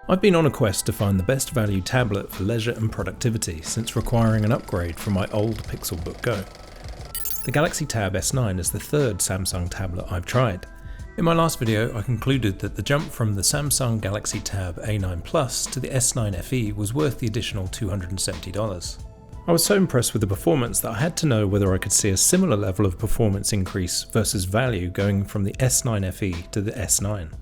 I've been on a quest to find the best value tablet for leisure and productivity since requiring an upgrade from my old Pixelbook Go. The Galaxy Tab S9 is the third Samsung tablet I've tried. In my last video I concluded that the jump from the Samsung Galaxy Tab A9 Plus to the S9 FE was worth the additional $270. I was so impressed with the performance that I had to know whether I could see a similar level of performance increase versus value going from the S9 FE to the S9.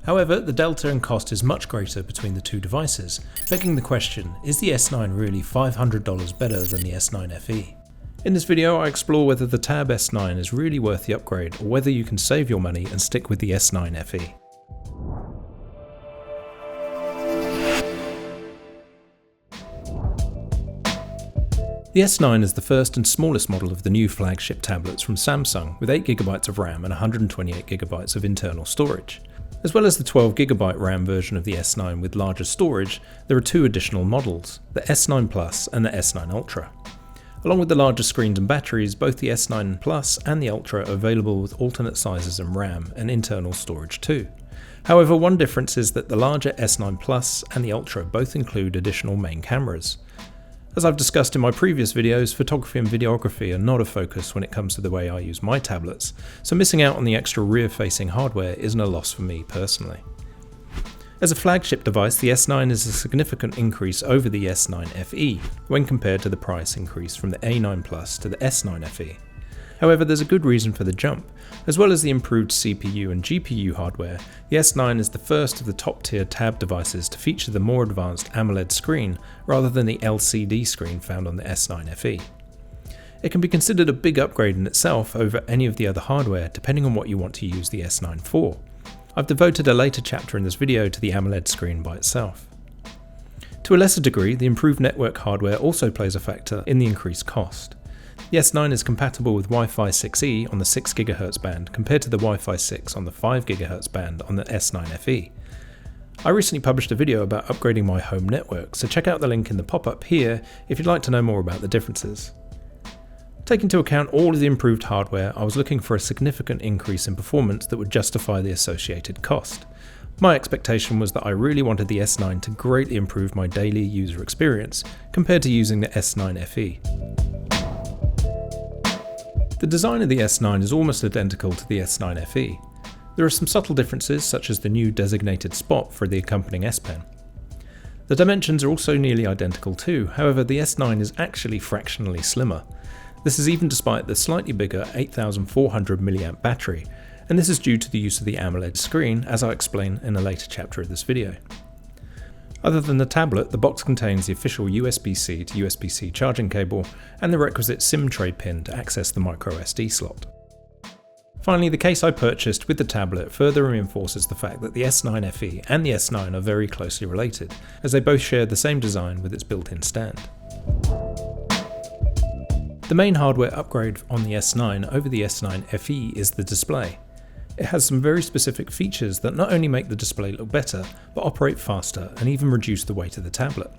However, the delta in cost is much greater between the two devices, begging the question, is the S9 really $500 better than the S9 FE? In this video I explore whether the Tab S9 is really worth the upgrade or whether you can save your money and stick with the S9 FE. The S9 is the first and smallest model of the new flagship tablets from Samsung, with 8GB of RAM and 128GB of internal storage. As well as the 12GB RAM version of the S9 with larger storage, there are two additional models, the S9 Plus and the S9 Ultra. Along with the larger screens and batteries, both the S9 Plus and the Ultra are available with alternate sizes and RAM and internal storage too. However, one difference is that the larger S9 Plus and the Ultra both include additional main cameras. As I've discussed in my previous videos, photography and videography are not a focus when it comes to the way I use my tablets, so missing out on the extra rear-facing hardware isn't a loss for me personally. As a flagship device, the S9 is a significant increase over the S9 FE when compared to the price increase from the A9 Plus to the S9 FE. However, there's a good reason for the jump. As well as the improved CPU and GPU hardware, the S9 is the first of the top-tier tab devices to feature the more advanced AMOLED screen rather than the LCD screen found on the S9 FE. It can be considered a big upgrade in itself over any of the other hardware depending on what you want to use the S9 for. I've devoted a later chapter in this video to the AMOLED screen by itself. To a lesser degree, the improved network hardware also plays a factor in the increased cost. The S9 is compatible with Wi-Fi 6E on the 6GHz band compared to the Wi-Fi 6 on the 5GHz band on the S9 FE. I recently published a video about upgrading my home network, so check out the link in the pop-up here if you'd like to know more about the differences. Taking into account all of the improved hardware, I was looking for a significant increase in performance that would justify the associated cost. My expectation was that I really wanted the S9 to greatly improve my daily user experience compared to using the S9 FE. The design of the S9 is almost identical to the S9 FE. There are some subtle differences such as the new designated spot for the accompanying S Pen. The dimensions are also nearly identical too, however the S9 is actually fractionally slimmer. This is even despite the slightly bigger 8400 mAh battery, and this is due to the use of the AMOLED screen as I explain in a later chapter of this video. Other than the tablet, the box contains the official USB-C to USB-C charging cable and the requisite SIM tray pin to access the microSD slot. Finally, the case I purchased with the tablet further reinforces the fact that the S9 FE and the S9 are very closely related, as they both share the same design with its built-in stand. The main hardware upgrade on the S9 over the S9 FE is the display. It has some very specific features that not only make the display look better, but operate faster and even reduce the weight of the tablet.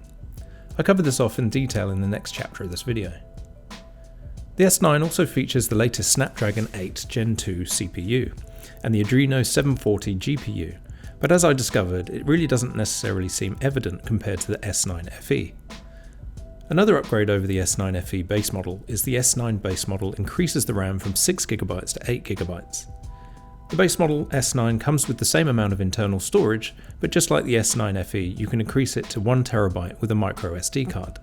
I cover this off in detail in the next chapter of this video. The S9 also features the latest Snapdragon 8 Gen 2 CPU and the Adreno 740 GPU, but as I discovered, it really doesn't necessarily seem evident compared to the S9 FE. Another upgrade over the S9 FE base model is the S9 base model increases the RAM from 6GB to 8GB. The base model S9 comes with the same amount of internal storage, but just like the S9 FE, you can increase it to 1TB with a microSD card.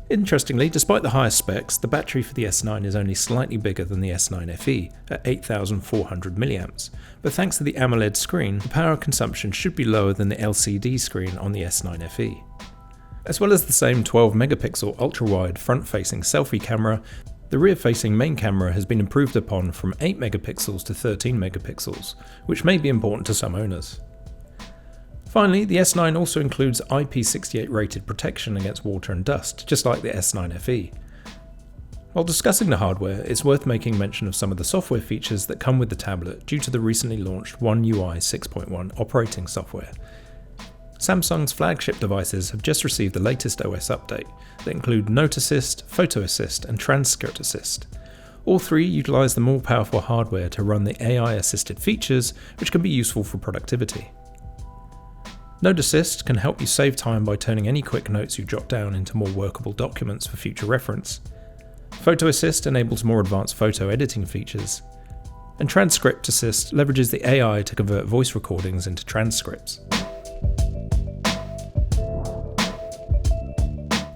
Interestingly, despite the higher specs, the battery for the S9 is only slightly bigger than the S9 FE at 8400 mAh, but thanks to the AMOLED screen, the power consumption should be lower than the LCD screen on the S9 FE. As well as the same 12MP ultra-wide front-facing selfie camera, the rear-facing main camera has been improved upon from 8MP to 13MP, which may be important to some owners. Finally, the S9 also includes IP68 rated protection against water and dust, just like the S9 FE. While discussing the hardware, it's worth making mention of some of the software features that come with the tablet due to the recently launched One UI 6.1 operating software. Samsung's flagship devices have just received the latest OS update that include Note Assist, Photo Assist and Transcript Assist. All three utilise the more powerful hardware to run the AI-assisted features, which can be useful for productivity. Note Assist can help you save time by turning any quick notes you jot down into more workable documents for future reference. Photo Assist enables more advanced photo editing features. And Transcript Assist leverages the AI to convert voice recordings into transcripts.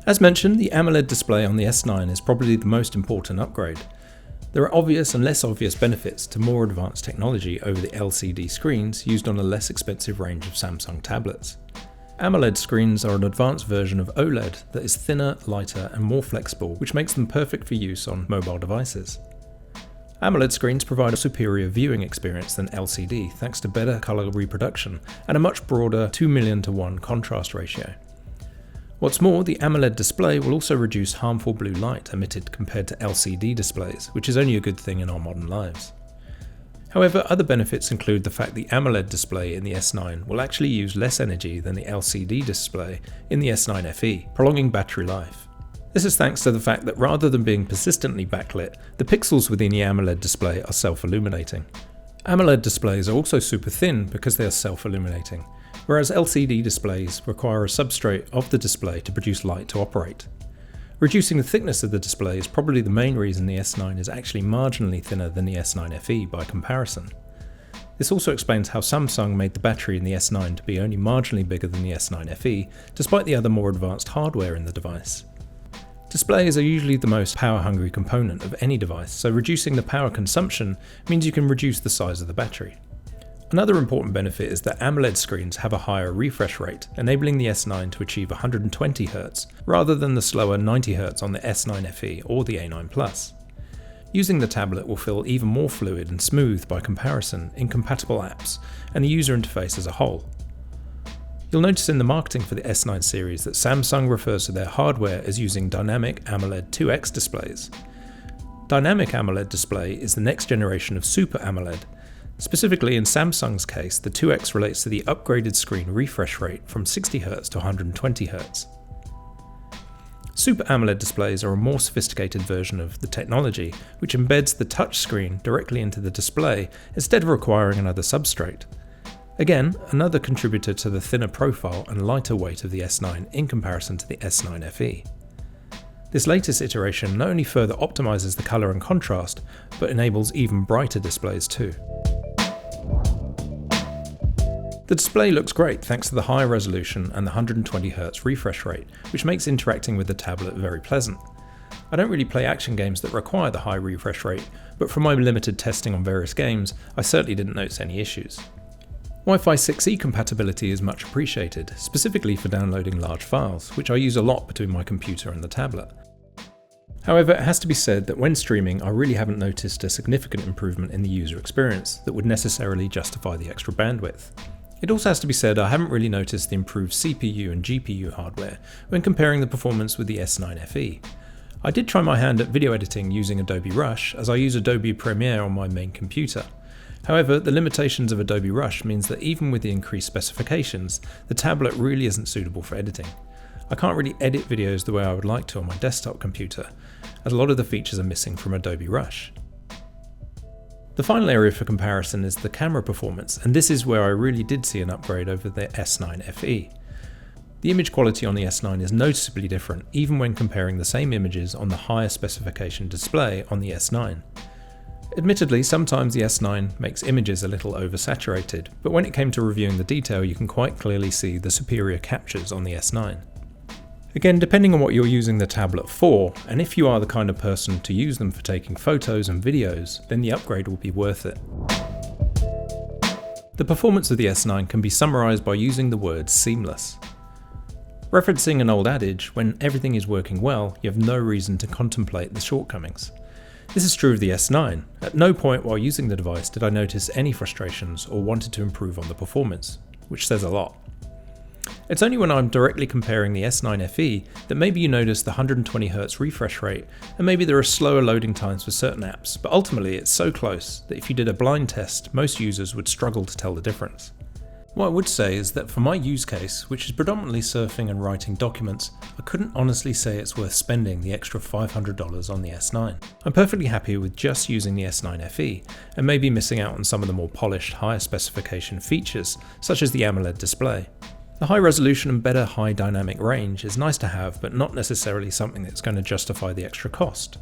As mentioned, the AMOLED display on the S9 is probably the most important upgrade. There are obvious and less obvious benefits to more advanced technology over the LCD screens used on a less expensive range of Samsung tablets. AMOLED screens are an advanced version of OLED that is thinner, lighter and more flexible, which makes them perfect for use on mobile devices. AMOLED screens provide a superior viewing experience than LCD thanks to better colour reproduction and a much broader 2,000,000:1 contrast ratio. What's more, the AMOLED display will also reduce harmful blue light emitted compared to LCD displays, which is only a good thing in our modern lives. However, other benefits include the fact the AMOLED display in the S9 will actually use less energy than the LCD display in the S9 FE, prolonging battery life. This is thanks to the fact that rather than being persistently backlit, the pixels within the AMOLED display are self-illuminating. AMOLED displays are also super thin because they are self-illuminating, whereas LCD displays require a substrate of the display to produce light to operate. Reducing the thickness of the display is probably the main reason the S9 is actually marginally thinner than the S9 FE by comparison. This also explains how Samsung made the battery in the S9 to be only marginally bigger than the S9 FE, despite the other more advanced hardware in the device. Displays are usually the most power-hungry component of any device, so reducing the power consumption means you can reduce the size of the battery. Another important benefit is that AMOLED screens have a higher refresh rate, enabling the S9 to achieve 120Hz, rather than the slower 90Hz on the S9 FE or the A9 Plus. Using the tablet will feel even more fluid and smooth by comparison in compatible apps and the user interface as a whole. You'll notice in the marketing for the S9 series that Samsung refers to their hardware as using Dynamic AMOLED 2X displays. Dynamic AMOLED display is the next generation of Super AMOLED. Specifically in Samsung's case, the 2X relates to the upgraded screen refresh rate from 60Hz to 120Hz. Super AMOLED displays are a more sophisticated version of the technology, which embeds the touch screen directly into the display instead of requiring another substrate. Again, another contributor to the thinner profile and lighter weight of the S9 in comparison to the S9 FE. This latest iteration not only further optimizes the colour and contrast, but enables even brighter displays too. The display looks great thanks to the high resolution and the 120Hz refresh rate, which makes interacting with the tablet very pleasant. I don't really play action games that require the high refresh rate, but from my limited testing on various games, I certainly didn't notice any issues. Wi-Fi 6E compatibility is much appreciated, specifically for downloading large files, which I use a lot between my computer and the tablet. However, it has to be said that when streaming, I really haven't noticed a significant improvement in the user experience that would necessarily justify the extra bandwidth. It also has to be said I haven't really noticed the improved CPU and GPU hardware when comparing the performance with the S9 FE. I did try my hand at video editing using Adobe Rush, as I use Adobe Premiere on my main computer. However, the limitations of Adobe Rush means that even with the increased specifications, the tablet really isn't suitable for editing. I can't really edit videos the way I would like to on my desktop computer, as a lot of the features are missing from Adobe Rush. The final area for comparison is the camera performance, and this is where I really did see an upgrade over the S9 FE. The image quality on the S9 is noticeably different, even when comparing the same images on the higher specification display on the S9. Admittedly, sometimes the S9 makes images a little oversaturated, but when it came to reviewing the detail, you can quite clearly see the superior captures on the S9. Again, depending on what you're using the tablet for, and if you are the kind of person to use them for taking photos and videos, then the upgrade will be worth it. The performance of the S9 can be summarised by using the word seamless. Referencing an old adage, when everything is working well, you have no reason to contemplate the shortcomings. This is true of the S9. At no point while using the device did I notice any frustrations or wanted to improve on the performance, which says a lot. It's only when I'm directly comparing the S9 FE that maybe you notice the 120Hz refresh rate, and maybe there are slower loading times for certain apps, but ultimately it's so close that if you did a blind test, most users would struggle to tell the difference. What I would say is that for my use case, which is predominantly surfing and writing documents, I couldn't honestly say it's worth spending the extra $500 on the S9. I'm perfectly happy with just using the S9 FE, and maybe missing out on some of the more polished, higher specification features, such as the AMOLED display. The high resolution and better high dynamic range is nice to have, but not necessarily something that's going to justify the extra cost.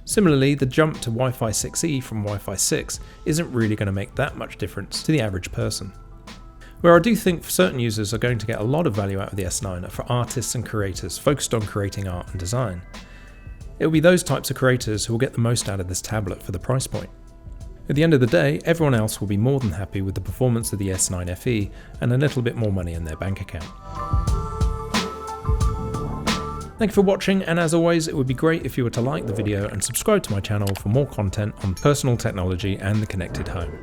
Similarly, the jump to Wi-Fi 6E from Wi-Fi 6 isn't really going to make that much difference to the average person. Where I do think certain users are going to get a lot of value out of the S9 are for artists and creators focused on creating art and design. It will be those types of creators who will get the most out of this tablet for the price point. At the end of the day, everyone else will be more than happy with the performance of the S9 FE and a little bit more money in their bank account. Thank you for watching, and as always, it would be great if you were to like the video and subscribe to my channel for more content on personal technology and the connected home.